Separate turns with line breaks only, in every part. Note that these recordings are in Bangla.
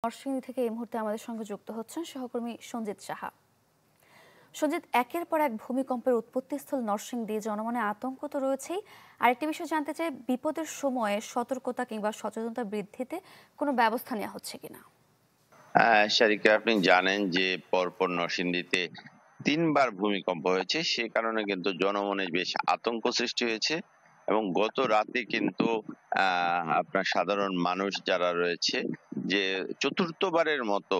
নরসিংদী থেকে এই মুহূর্তে আমাদের সঙ্গে যুক্ত হচ্ছেন সহকর্মী সঞ্জিত সাহা। সঞ্জিত, একের পর এক ভূমিকম্পের উৎপত্তিস্থল নরসিংদী, জনমনে আতঙ্ক তো রয়েছেই। আরেকটি বিষয় জানতে চাই, বিপদের সময়ে সতর্কতা কিংবা সচেতনতা বৃদ্ধিতে কোনো ব্যবস্থা নেওয়া হচ্ছে কিনা?
শারিকা, আপনি জানেন যে পরপর নরসিংদীতে ৩ বার ভূমিকম্প হয়েছে। সে কারণে কিন্তু জনমনে বেশ আতঙ্ক সৃষ্টি হয়েছে এবং গত রাতে কিন্তু আপনার সাধারণ মানুষ যারা রয়েছে যে চতুর্থবারের মতো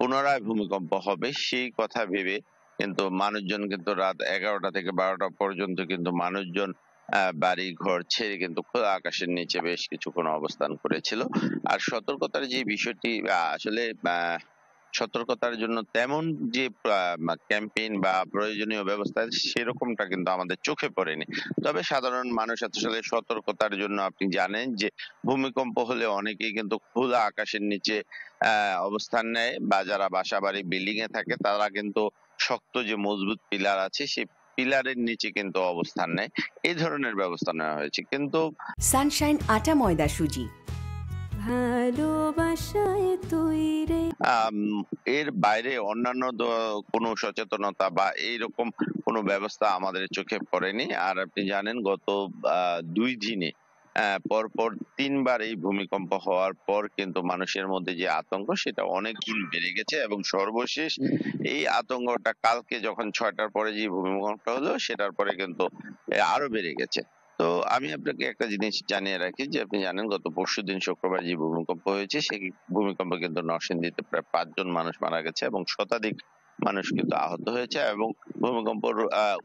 পুনরায় ভূমিকম্প হবে সেই কথা ভেবে কিন্তু মানুষজন কিন্তু রাত ১১টা থেকে ১২টা পর্যন্ত কিন্তু মানুষজন বাড়ি ঘর ছেড়ে কিন্তু খোলা আকাশের নিচে বেশ কিছুক্ষণ অবস্থান করেছিল। আর সতর্কতার যে বিষয়টি আসলে সতর্কতার জন্য তেমন যে ক্যাম্পেইন বা প্রয়োজনীয় ব্যবস্থা সেরকমটা কিন্তু আমাদের চোখে পড়েনি। তবে সাধারণ মানুষ আসলে সতর্কতার জন্য আপনি জানেন যে ভূমিকম্প হলে অনেকেই কিন্তু খোলা আকাশের নিচে অবস্থান নেয়, বা যারা বাসা বাড়ি বিল্ডিং এ থাকে তারা কিন্তু শক্ত যে মজবুত পিলার আছে সেই পিলারের নিচে কিন্তু অবস্থান নেয়। এই ধরনের ব্যবস্থা নেওয়া হয়েছে। কিন্তু
সানশাইন আটা ময়দা সুজি, ভালোবাসায় তৈরি।
এর বাইরে অন্যান্য কোনো সচেতনতা বা এইরকম কোনো ব্যবস্থা আমাদের চোখে পড়েনি। আর আপনি জানেন গত ২ দিনে পরপর ৩ বার এই ভূমিকম্প হওয়ার পর কিন্তু মানুষের মধ্যে যে আতঙ্ক সেটা অনেক গুণ বেড়ে গেছে এবং সর্বশেষ এই আতঙ্কটা কালকে যখন ৬টার পরে যে ভূমিকম্পটা হলো সেটার পরে কিন্তু আরো বেড়ে গেছে। তো আমি আপনাকে একটা জিনিস জানিয়ে রাখি যে আপনি জানেন গত পরশুদিন শুক্রবার যে ভূমিকম্প হয়েছে সেই ভূমিকম্পে কিন্তু নরসিংদীতে প্রায় ৫ জন মানুষ মারা গেছে এবং শতাধিক মানুষ কিন্তু আহত হয়েছে এবং ভূমিকম্পের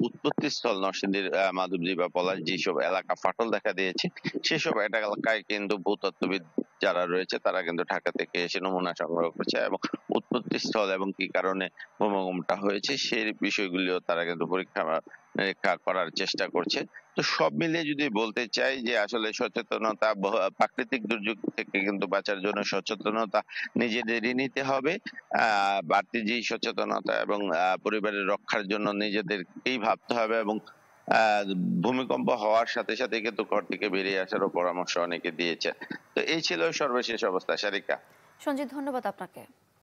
উৎপত্তিস্থল নরসিংদীর মাধবদী বা পলাশ যেসব এলাকা ফাটল দেখা দিয়েছে সেসব এলাকায় কিন্তু ভূতত্ত্ববিদ যারা রয়েছে তারা কিন্তু ঢাকা থেকে এসে নমুনা সংগ্রহ করছে এবং উৎপত্তিস্থল এবং কি কারণে ভূমিকম্পটা হয়েছে সেই বিষয়গুলিও তারা কিন্তু পরীক্ষা নিরীক্ষা করার চেষ্টা করছে। তো সব মিলিয়ে যদি বলতে চাই যে আসলে সচেতনতা, প্রাকৃতিক দুর্যোগ থেকে কিন্তু বাঁচার জন্য সচেতনতা নিজেদেরই নিতে হবে। বাড়তি যেই সচেতনতা এবং পরিবারের রক্ষার জন্য নিজেদেরকেই ভাবতে হবে এবং ভূমিকম্প হওয়ার সাথে সাথে কিন্তু ঘর থেকে বেরিয়ে আসারও পরামর্শ অনেকে দিয়েছে। তো এই ছিল সর্বশেষ অবস্থা, সারিকা।
সঞ্জিত, ধন্যবাদ আপনাকে।